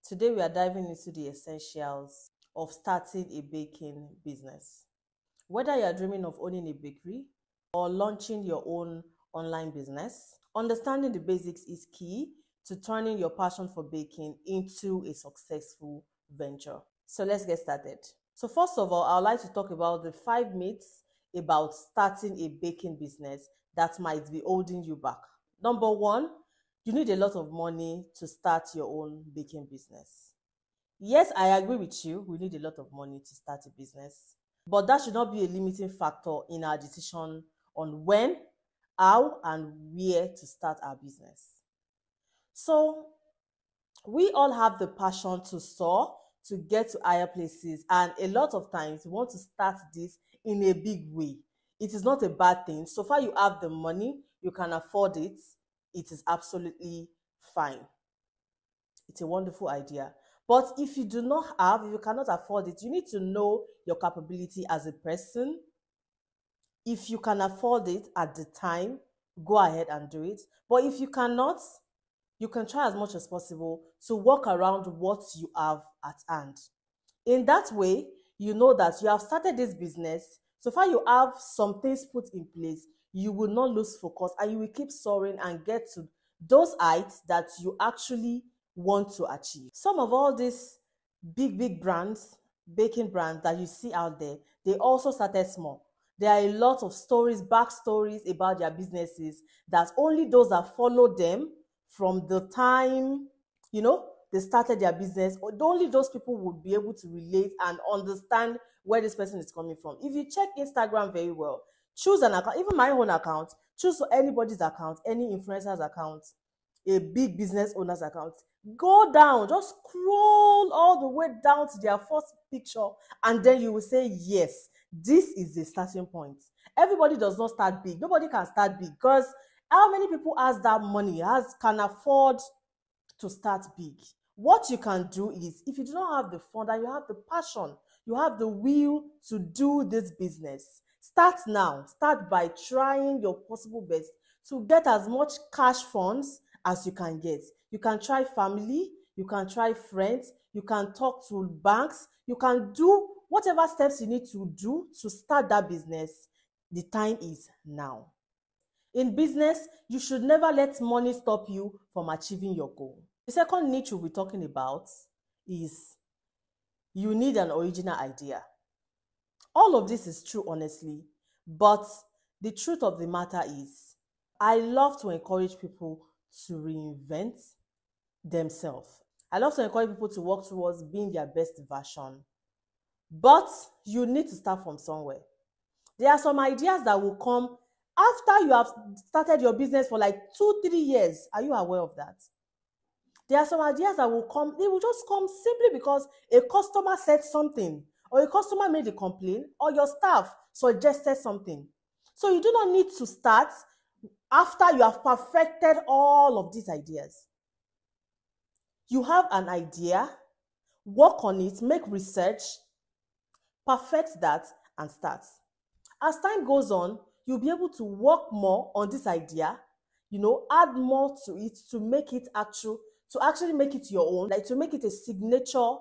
Today we are diving into the essentials of starting a baking business. Whether you are dreaming of owning a bakery or launching your own online business, understanding the basics is key to turning your passion for baking into a successful venture. So let's get started. So first of all, I would like to talk about the 5 myths about starting a baking business that might be holding you back. Number 1, you need a lot of money to start your own baking business. Yes, I agree with you. We need a lot of money to start a business, but that should not be a limiting factor in our decision on when, how, and where to start our business. So, we all have the passion to soar, to get to higher places, and a lot of times we want to start this in a big way. It is not a bad thing. So far, you have the money, you can afford it, it is absolutely fine. It's a wonderful idea. But if you do not have, if you cannot afford it, you need to know your capability as a person. If you can afford it at the time, go ahead and do it. But if you cannot, you can try as much as possible to work around what you have at hand. In that way, you know that you have started this business. So far, you have some things put in place. You will not lose focus and you will keep soaring and get to those heights that you actually want to achieve. Some of all these big brands, baking brands that you see out there, they also started small. There are a lot of stories, backstories about their businesses that only those that follow them from the time, they started their business, only those people would be able to relate and understand where this person is coming from. If you check Instagram very well, choose an account, even my own account, choose anybody's account, any influencer's account, a big business owner's account, go down, just scroll all the way down to their first picture, and then you will say, yes, this is the starting point. Everybody does not start big. Nobody can start big, because how many people has that money, can afford to start big? What you can do is, if you do not have the fund and you have the passion, you have the will to do this business, start now. Start by trying your possible best to get as much cash funds as you can get. You can try family, you can try friends, you can talk to banks, you can do whatever steps you need to do to start that business. The time is now. In business, you should never let money stop you from achieving your goal. The second niche we'll be talking about is you need an original idea. All of this is true, honestly, but the truth of the matter is, I love to encourage people to reinvent themselves. I love to encourage people to work towards being their best version. But you need to start from somewhere. There are some ideas that will come after you have started your business for like 2-3 years. Are you aware of that? There are some ideas that will come, they will just come simply because a customer said something, or a customer made a complaint, or your staff suggested something. So you do not need to start after you have perfected all of these ideas. You have an idea, work on it, make research, perfect that, and start. As time goes on, you'll be able to work more on this idea, add more to it to make it actual, to actually make it your own, like to make it a signature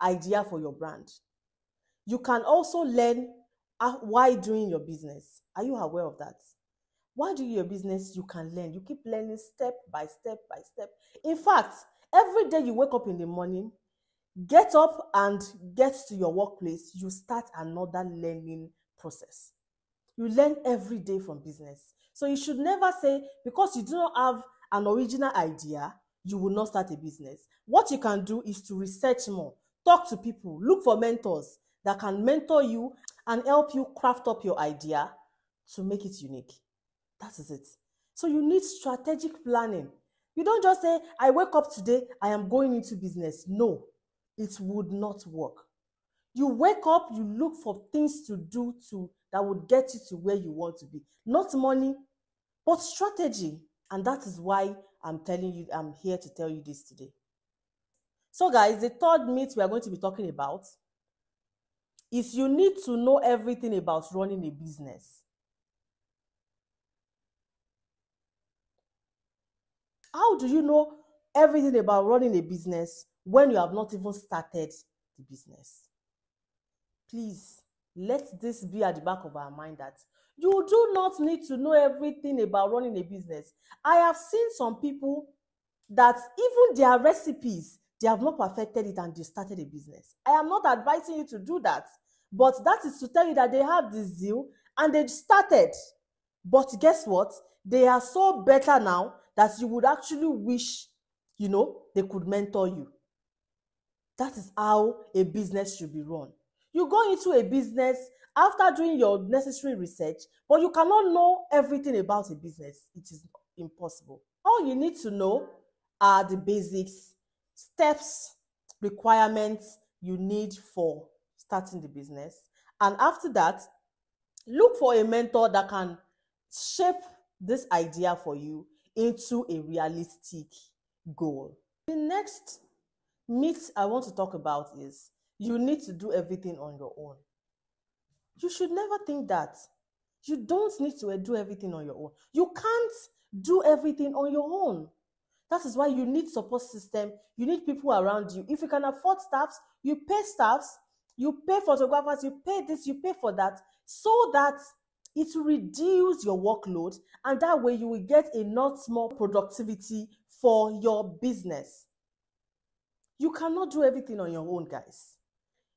idea for your brand. You can also learn while doing your business. Are you aware of that? While doing your business, you can learn. You keep learning step by step by step. In fact, every day you wake up in the morning, get up and get to your workplace, you start another learning process. You learn every day from business. So you should never say, because you do not have an original idea, you will not start a business. What you can do is to research more, talk to people, look for mentors that can mentor you and help you craft up your idea to make it unique. That is it. So you need strategic planning. You don't just say, I wake up today, I am going into business. No, it would not work. You wake up, you look for things to do that would get you to where you want to be. Not money, but strategy. And that is why I'm here to tell you this today. So guys, the third myth we are going to be talking about is you need to know everything about running a business. How do you know everything about running a business when you have not even started the business. Please, let this be at the back of our mind that you do not need to know everything about running a business. I have seen some people that even their recipes, they have not perfected it and they started a business. I am not advising you to do that, but that is to tell you that they have the zeal and they started. But guess what? They are so better now that you would actually wish, they could mentor you. That is how a business should be run. You go into a business after doing your necessary research, but you cannot know everything about a business. It is impossible. All you need to know are the basics, steps, requirements you need for starting the business. And after that, look for a mentor that can shape this idea for you into a realistic goal. The next myth I want to talk about is you need to do everything on your own. You should never think that. You don't need to do everything on your own. You can't do everything on your own. That is why you need support system. You need people around you. If you can afford staffs, you pay staffs, you pay photographers, you pay this, you pay for that, so that it will reduce your workload, and that way you will get a lot more productivity for your business. You cannot do everything on your own, guys.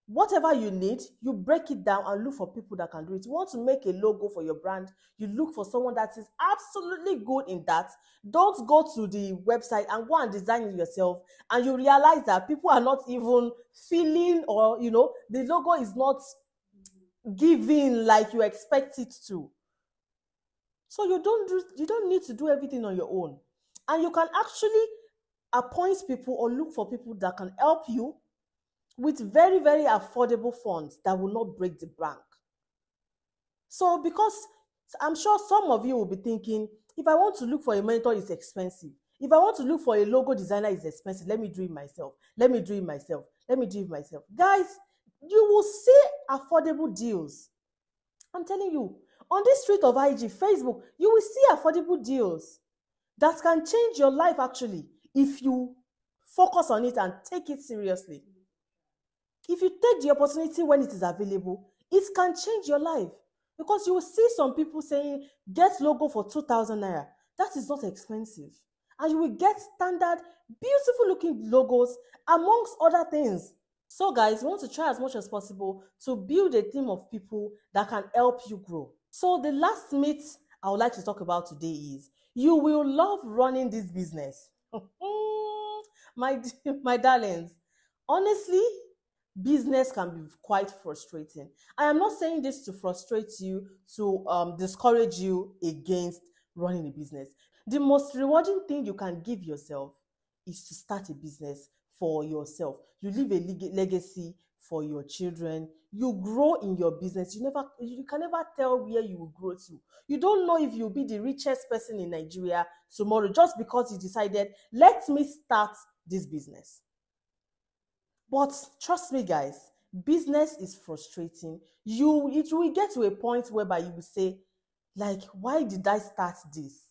Whatever you need, you break it down and look for people that can do it. You want to make a logo for your brand, you look for someone that is absolutely good in that. Don't go to the website and go and design it yourself, and you realize that people are not even feeling, or the logo is not giving like you expect it to. So you don't need to do everything on your own. And you can actually appoint people or look for people that can help you with very, very affordable funds that will not break the bank. So because I'm sure some of you will be thinking, if I want to look for a mentor, it's expensive. If I want to look for a logo designer, it's expensive. Let me do it myself. Let me do it myself. Let me do it myself. Guys, you will see affordable deals. I'm telling you, on this street of IG, Facebook, you will see affordable deals that can change your life actually if you focus on it and take it seriously. If you take the opportunity when it is available, it can change your life, because you will see some people saying, get logo for 2,000 naira. That is not expensive. And you will get standard, beautiful looking logos amongst other things. So guys, you want to try as much as possible to build a team of people that can help you grow. So the last myth I would like to talk about today is, you will love running this business. my darlings, honestly, business can be quite frustrating. I am not saying this to frustrate you, to discourage you against running a business. The most rewarding thing you can give yourself is to start a business for yourself. You leave a legacy for your children. You grow in your business. You can never tell where you will grow to. You don't know if you'll be the richest person in Nigeria tomorrow just because you decided, let me start this business. But trust me, guys, business is frustrating. It will get to a point whereby you will say, like, why did I start this?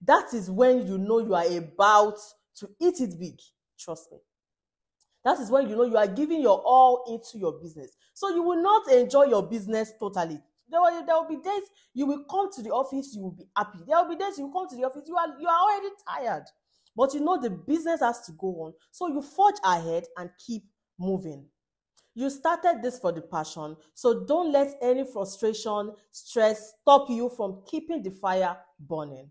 That is when you know you are about to eat it big. Trust me. That is when you know you are giving your all into your business. So you will not enjoy your business totally. There will be days you will come to the office, you will be happy. There will be days you will come to the office, you are already tired. But you know the business has to go on. So you forge ahead and keep moving. You started this for the passion, so don't let any frustration, stress stop you from keeping the fire burning.